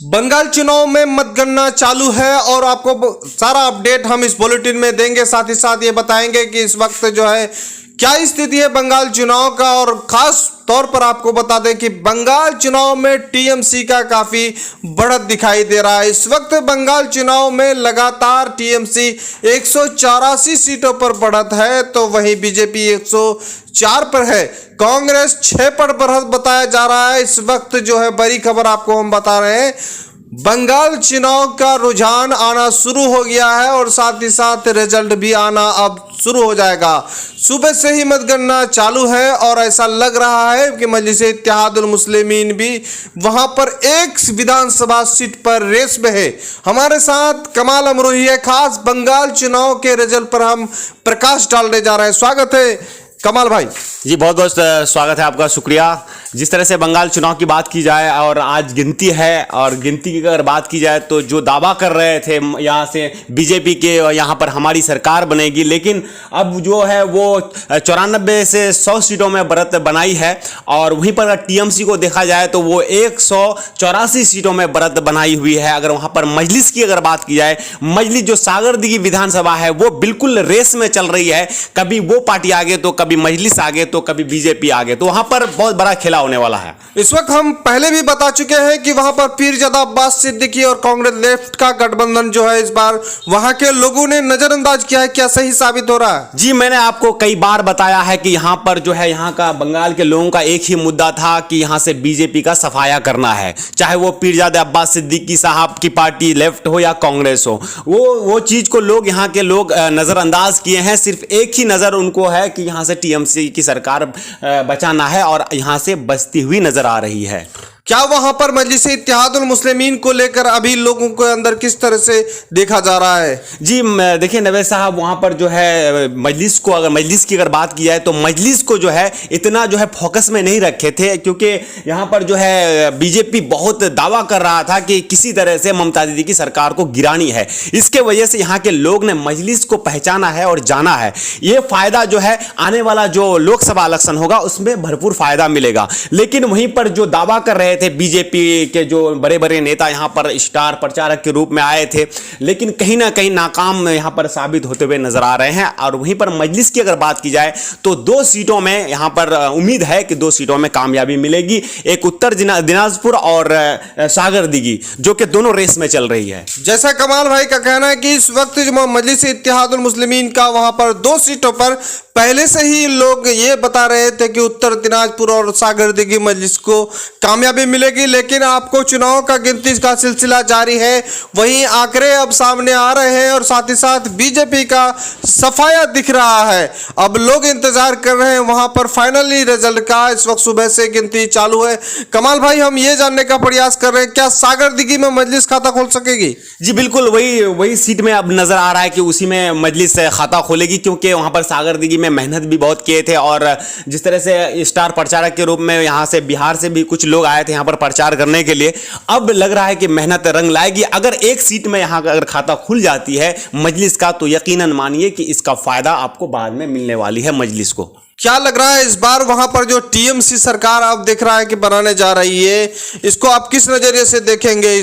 बंगाल चुनाव में मतगणना चालू है और आपको सारा अपडेट हम इस बुलेटिन में देंगे। साथ ही साथ ये बताएंगे कि इस वक्त जो है क्या स्थिति है बंगाल चुनाव का, और खास तौर पर आपको बता दें कि बंगाल चुनाव में टीएमसी का काफी बढ़त दिखाई दे रहा है। इस वक्त बंगाल चुनाव में लगातार टीएमसी 184 सीटों पर बढ़त है, तो वहीं बीजेपी 104 पर है, कांग्रेस 6 पर बढ़त बताया जा रहा है। इस वक्त जो है बड़ी खबर आपको हम बता रहे हैं, बंगाल चुनाव का रुझान आना शुरू हो गया है और साथ ही साथ रिजल्ट भी आना अब शुरू हो जाएगा। सुबह से ही मतगणना चालू है और ऐसा लग रहा है कि मजलिस इत्तेहादुल मुस्लिमीन भी वहां पर एक विधानसभा सीट पर रेस में है। हमारे साथ कमाल अमरोही है, खास बंगाल चुनाव के रिजल्ट पर हम प्रकाश डालने जा रहे हैं। स्वागत है कमाल भाई जी, बहुत बहुत स्वागत है आपका, शुक्रिया। जिस तरह से बंगाल चुनाव की बात की जाए और आज गिनती है, और गिनती की अगर बात की जाए तो जो दावा कर रहे थे यहाँ से बीजेपी के यहाँ पर हमारी सरकार बनेगी, लेकिन अब जो है वो 94 से 100 सीटों में बढ़त बनाई है। और वहीं पर अगर टीएमसी को देखा जाए तो वो 184 सीटों में बढ़त बनाई हुई है। अगर वहाँ पर मजलिस की अगर बात की जाए, मजलिस जो सागरदिघी विधानसभा है वो बिल्कुल रेस में चल रही है, कभी वो पार्टी आगे तो कभी मजलिस आगे तो कभी बीजेपी आगे, तो वहां पर बहुत बड़ा खेला होने वाला है। इस वक्त हम पहले भी बता चुके हैं कि वहां पर पीरजादा अब्बास सिद्दीकी और कांग्रेस लेफ्ट का गठबंधन जो है इस बार वहां के लोगों ने नजरअंदाज किया है। क्या सही साबित हो रहा है? जी, मैंने आपको कई बार बताया है कि यहां पर जो है यहाँ का बंगाल के लोगों का एक ही मुद्दा था कि यहां से बीजेपी का सफाया करना है, चाहे वो पीरजादा अब्बास सिद्दीकी साहब की पार्टी लेफ्ट हो या कांग्रेस हो। वो चीज को लोग यहाँ के लोग नजरअंदाज किए हैं। सिर्फ एक ही नजर उनको है कि यहाँ से टीएमसी की सरकार बचाना है, और यहां से बचती हुई नजर आ रही है। क्या वहां पर मजलिस इत्तेहादुल मुस्लिमीन को लेकर अभी लोगों के अंदर किस तरह से देखा जा रहा है? जी देखिए नवेद साहब, वहां पर जो है मजलिस को, अगर मजलिस की अगर बात की जाए तो मजलिस को जो है इतना जो है फोकस में नहीं रखे थे, क्योंकि यहां पर जो है बीजेपी बहुत दावा कर रहा था कि किसी तरह से ममता दीदी की सरकार को गिरानी है। इसके वजह से यहाँ के लोग ने मजलिस को पहचाना है और जाना है। ये फायदा जो है आने वाला जो लोकसभा इलेक्शन होगा उसमें भरपूर फायदा मिलेगा। लेकिन वहीं पर जो दावा कर रहे थे बीजेपी के जो बड़े बड़े नेता यहाँ पर स्टार प्रचारक के रूप में आए थे, लेकिन कहीं ना कहीं नाकाम यहाँ पर साबित होते हुए नजर आ रहे हैं। और वहीं पर मजलिस की अगर बात की जाए तो 2 सीटों में यहाँ पर उम्मीद है कि 2 सीटों में कामयाबी मिलेगी, एक उत्तर दिनाजपुर और सागरदिघी, जो कि दोनों रेस में चल रही है। जैसा कमाल भाई का कहना है कि इस वक्त जो मजलिस इत्तेहादुल मुस्लिमीन का वहां पर 2 सीटों पर पहले से ही लोग ये बता रहे थे कि उत्तर दिनाजपुर और सागरदिघी मजलिस को कामयाबी मिलेगी, लेकिन आपको चुनाव का गिनती का सिलसिला जारी है। वहीं आंकड़े अब सामने आ रहे हैं और साथ ही साथ बीजेपी का सफाया दिख रहा है। अब लोग इंतजार कर रहे हैं वहां पर फाइनली रिजल्ट का। इस वक्त सुबह से गिनती चालू है। कमाल भाई, हम ये जानने का प्रयास कर रहे हैं, क्या सागरदिघी में मजलिस खाता खोल सकेगी? जी बिल्कुल, वही सीट में अब नजर आ रहा है कि उसी में मजलिस खाता खोलेगी, क्योंकि वहां पर सागरदिघी में मेहनत भी बहुत किए थे। और जिस तरह से स्टार प्रचारक के रूप में यहाँ से बिहार से भी कुछ लोग आए थे यहाँ पर प्रचार करने के लिए, अब लग रहा है कि मेहनत रंग लाएगी। अगर एक सीट में यहाँ अगर खाता खुल जाती है मजलिस का, तो यकीनन मानिए कि इसका फायदा आपको बाद में मिलने वाली है मजलिस को। क्या लग रहा है इस बार वहां पर जो टीएमसी सरकार आप देख रहा है कि बनाने जा रही है, इसको आप किस नजरिए से देखेंगे?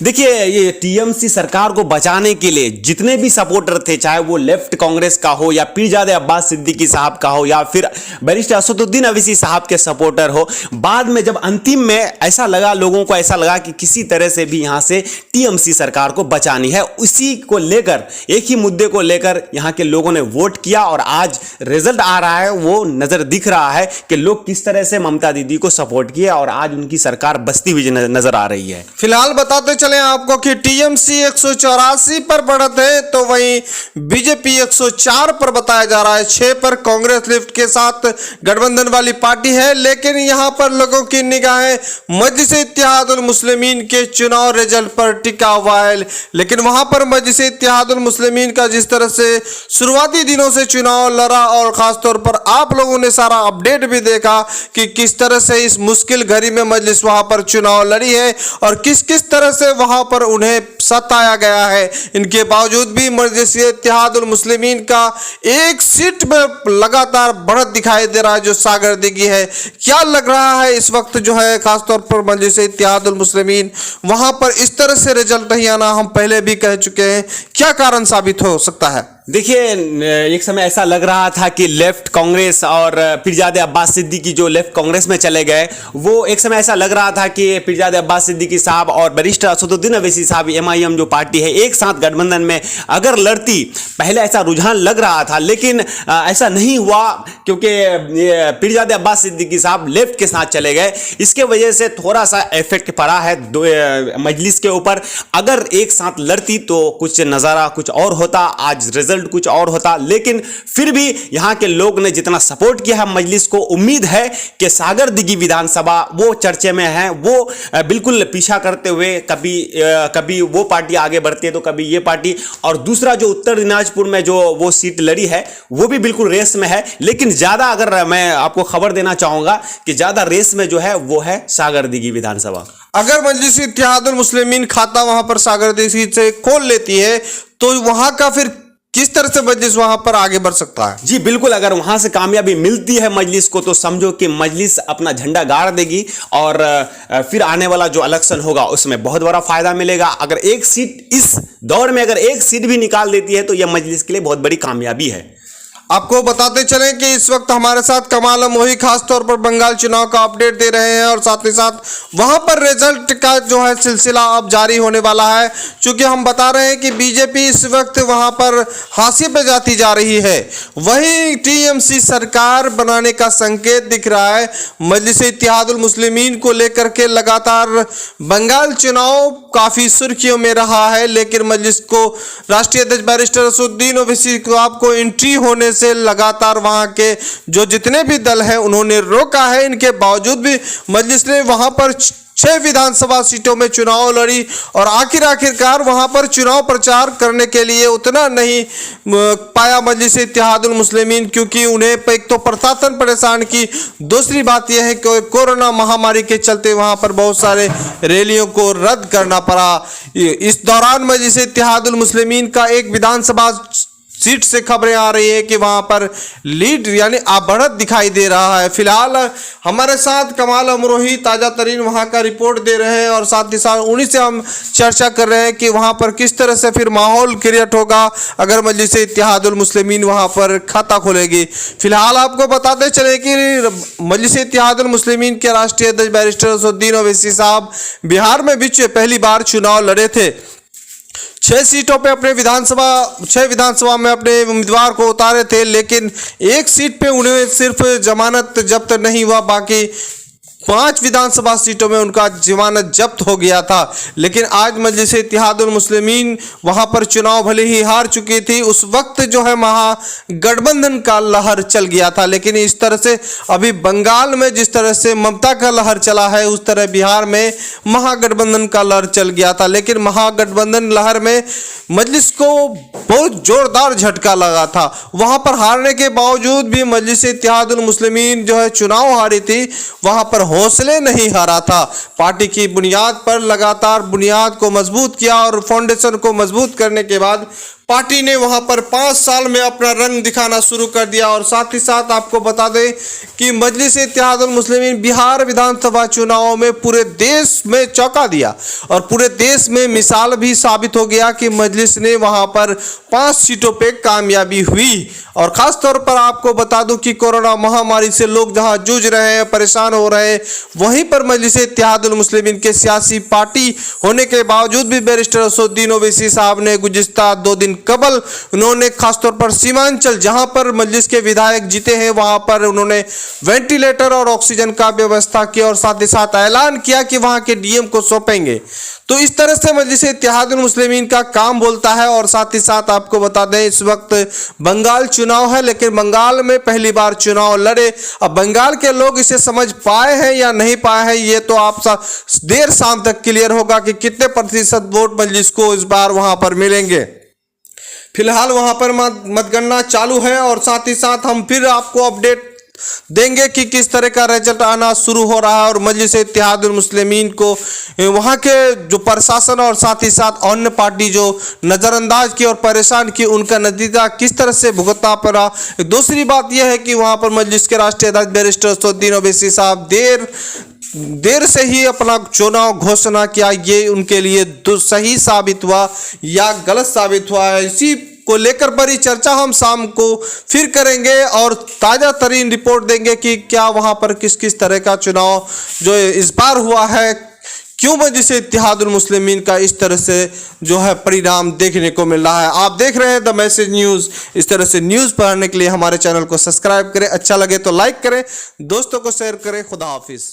देखिए, ये टीएमसी सरकार को बचाने के लिए जितने भी सपोर्टर थे, चाहे वो लेफ्ट कांग्रेस का हो या पीरजादा अब्बास सिद्दीकी साहब का हो या फिर बैरिस्टर असदुद्दीन अवैसी साहब के सपोर्टर हो, बाद में जब अंतिम में ऐसा लगा, लोगों को ऐसा लगा कि किसी तरह से भी यहां से टीएमसी सरकार को बचानी है, उसी को लेकर, एक ही मुद्दे को लेकर यहां के लोगों ने वोट किया। और आज रिजल्ट आ रहा है, वो नजर दिख रहा है कि लोग किस तरह से ममता दीदी को सपोर्ट किया और आज उनकी सरकार बचती हुई नजर आ रही है। फिलहाल बताते चले आपको कि टीएमसी 184 पर बढ़त है, तो वहीं बीजेपी 104 पर बताया जा रहा है। 6 पर कांग्रेस लेफ्ट के साथ गठबंधन वाली पार्टी है। लेकिन यहां पर लोगों की निगाहें मजलिस इत्तेहादुल मुस्लिमीन के चुनाव रिजल्ट पर टिका हुआ है। लेकिन वहां पर मजलिस इत्तेहादुल मुस्लिमीन का जिस तरह से शुरुआती दिनों से चुनाव लड़ा, और खासतौर पर आप लोगों ने सारा अपडेट भी देखा कि किस तरह से इस मुश्किल घड़ी में मजलिस वहां पर चुनाव लड़ी है और किस किस तरह से वहां पर उन्हें सताया गया है। इनके बावजूद भी मजलिस इत्तेहादुल मुस्लिमीन का एक सीट में लगातार बढ़त दिखाई दे रहा है जो सागरदिघी है। क्या लग रहा है इस वक्त जो है खासतौर पर मजलिस इत्तेहादुल मुस्लिमीन वहां पर इस तरह से रिजल्ट नहीं आना हम पहले भी कह चुके हैं, क्या कारण साबित हो सकता है? देखिए, एक समय ऐसा लग रहा था कि लेफ्ट कांग्रेस और पीरजादे अब्बास सिद्दीकी जो लेफ्ट कांग्रेस में चले गए, वो एक समय ऐसा लग रहा था कि पीरजादे अब्बास सिद्दीकी साहब और बैरिस्टर असदुद्दीन अवैसी साहब एमआईएम जो पार्टी है एक साथ गठबंधन में अगर लड़ती, पहले ऐसा रुझान लग रहा था, लेकिन ऐसा नहीं हुआ क्योंकि पीरजादे अब्बास सिद्दीकी साहब लेफ्ट के साथ चले गए। इसके वजह से थोड़ा सा इफेक्ट पड़ा है मजलिस के ऊपर। अगर एक साथ लड़ती तो कुछ नज़ारा कुछ और होता, आज रिजल्ट कुछ और होता, लेकिन फिर भी यहां के लोग ने जितना सपोर्ट किया है मजलिस को, उम्मीद है कि सागरदिघी विधानसभा वो चर्चे में है, वो बिल्कुल पीछा करते हुए कभी वो पार्टी आगे बढ़ती है तो कभी ये पार्टी, और दूसरा जो उत्तर दिनाजपुर में जो वो सीट लड़ी है वो भी बिल्कुल रेस में है। लेकिन ज्यादा अगर मैं आपको खबर देना चाहूंगा कि ज्यादा रेस में जो है वो है सागरदिघी विधानसभा। अगर मजलिस इत्तेहादुल मुस्लिमीन खाता वहां पर सागरदिघी से खोल लेती है तो वहां का फिर किस तरह से मजलिस वहां पर आगे बढ़ सकता है? जी बिल्कुल, अगर वहां से कामयाबी मिलती है मजलिस को तो समझो कि मजलिस अपना झंडा गाड़ देगी और फिर आने वाला जो इलेक्शन होगा उसमें बहुत बड़ा फायदा मिलेगा। अगर एक सीट इस दौर में अगर एक सीट भी निकाल देती है तो यह मजलिस के लिए बहुत बड़ी कामयाबी है। आपको बताते चलें कि इस वक्त हमारे साथ कमाल मोही खास तौर पर बंगाल चुनाव का अपडेट दे रहे हैं और साथ ही साथ वहां पर रिजल्ट का जो है सिलसिला अब जारी होने वाला है। चूंकि हम बता रहे हैं कि बीजेपी इस वक्त वहां पर हाशिए पे जाती जा रही है, वहीं टीएमसी सरकार बनाने का संकेत दिख रहा है। मजलिस इत्तेहादुल मुस्लिमीन को लेकर के लगातार बंगाल चुनाव काफी सुर्खियों में रहा है, लेकिन मजलिस को राष्ट्रीय अध्यक्ष बैरिस्टर असदुद्दीन ओवैसी को आपको एंट्री होने से लगातार वहां के जो जितने भी दल हैं उन्होंने रोका है। इनके बावजूद भी मजलिस ने वहां पर 6 विधानसभा सीटों में चुनाव लड़ी और आखिरकार वहां पर चुनाव प्रचार करने के लिए उतना नहीं पाया मजलिस इत्तेहादुल मुस्लिमीन, क्योंकि उन्हें एक तो प्रशासन परेशान की, दूसरी बात यह है कि कोरोना महामारी के चलते वहां पर बहुत सारे रैलियों को रद्द करना पड़ा। इस दौरान मजलिस इत्तेहादुल मुस्लिमीन का एक विधानसभा सीट से खबरें आ रही है कि वहां पर लीड यानी बढ़त दिखाई दे रहा है। फिलहाल हमारे साथ कमाल अमरोही ताजा तरीन वहां का रिपोर्ट दे रहे हैं और साथ ही साथ उन्हीं से हम चर्चा कर रहे हैं कि वहां पर किस तरह से फिर माहौल क्रिएट होगा अगर मजलिस इत्तेहादुल मुस्लिमीन वहां पर खाता खोलेगी। फिलहाल आपको बताते चले कि मजलिस इत्तेहादुल मुस्लिमीन के राष्ट्रीय अध्यक्ष बैरिस्टर असदुद्दीन ओवैसी साहब बिहार में बीच पहली बार चुनाव लड़े थे। 6 सीटों पे अपने 6 विधानसभा में अपने उम्मीदवार को उतारे थे, लेकिन एक सीट पे उन्हें सिर्फ जमानत जब्त नहीं हुआ, बाकी 5 विधानसभा सीटों में उनका जमानत जब्त हो गया था। लेकिन आज मजलिस इत्तेहादुल मुस्लिमीन वहां पर चुनाव भले ही हार चुकी थी, उस वक्त जो है महागठबंधन का लहर चल गया था। लेकिन इस तरह से अभी बंगाल में जिस तरह से ममता का लहर चला है उस तरह बिहार में महागठबंधन का लहर चल गया था। लेकिन महागठबंधन लहर में मजलिस को बहुत जोरदार झटका लगा था। वहां पर हारने के बावजूद भी मजलिस इत्तेहादुल मुस्लिमीन जो है चुनाव हारी थी, वहां पर हौसले नहीं हारा था। पार्टी की बुनियाद पर लगातार बुनियाद को मजबूत किया और फाउंडेशन को मजबूत करने के बाद पार्टी ने वहां पर 5 साल में अपना रंग दिखाना शुरू कर दिया। और साथ ही साथ आपको बता दें कि मजलिस इत्तेहादुल मुस्लिमीन बिहार विधानसभा चुनावों में पूरे देश में चौंका दिया और पूरे देश में मिसाल भी साबित हो गया कि मजलिस ने वहां पर 5 सीटों पे कामयाबी हुई। और खास तौर पर आपको बता दूं कि कोरोना महामारी से लोग जहां जूझ रहे हैं, परेशान हो रहे हैं, वहीं पर मजलिस इत्तेहादुल मुस्लिमीन के सियासी पार्टी होने के बावजूद भी बैरिस्टर असदुद्दीन ओवैसी साहब ने गुज़िश्ता 2 दिन कबल उन्होंने खासतौर पर सीमांचल जहां पर मजलिस के विधायक जीते हैं वहां पर उन्होंने वेंटिलेटर और ऑक्सीजन का व्यवस्था किया और साथ ही साथ ऐलान किया कि वहां के डीएम को सौंपेंगे। तो इस तरह से मजलिस इत्तेहादुल मुस्लिमीन का काम बोलता है। और साथ ही साथ आपको बता दें इस वक्त बंगाल चुनाव है, लेकिन बंगाल में पहली बार चुनाव लड़े। अब बंगाल के लोग इसे समझ पाए हैं या नहीं पाए हैं ये तो आप देर शाम तक क्लियर होगा कि कितने प्रतिशत वोट मजलिस को इस बार वहां पर मिलेंगे। फिलहाल वहां पर मतगणना चालू है और साथ ही साथ हम फिर आपको अपडेट देंगे कि किस तरह का रिजल्ट आना शुरू हो रहा है और मजलिस इत्तेहादुल मुस्लिमीन को वहाँ के जो प्रशासन और साथ ही साथ अन्य पार्टी जो नज़रअंदाज की और परेशान की, उनका नतीजा किस तरह से भुगतना पड़ा। दूसरी बात यह है कि वहाँ पर मजलिस के राष्ट्रीय अध्यक्ष बैरिस्टर असदुद्दीन ओवैसी साहब देर से ही अपना चुनाव घोषणा किया, ये उनके लिए सही साबित हुआ या गलत साबित हुआ है। इसी को लेकर बड़ी चर्चा हम शाम को फिर करेंगे और ताज़ा तरीन रिपोर्ट देंगे कि क्या वहां पर किस किस तरह का चुनाव जो इस बार हुआ है, क्यों मजलिस इत्तेहादुल मुस्लिमीन का इस तरह से जो है परिणाम देखने को मिल रहा है। आप देख रहे हैं द मैसेज न्यूज़। इस तरह से न्यूज़ पढ़ने के लिए हमारे चैनल को सब्सक्राइब करें, अच्छा लगे तो लाइक करें, दोस्तों को शेयर करें। खुदा हाफिज़।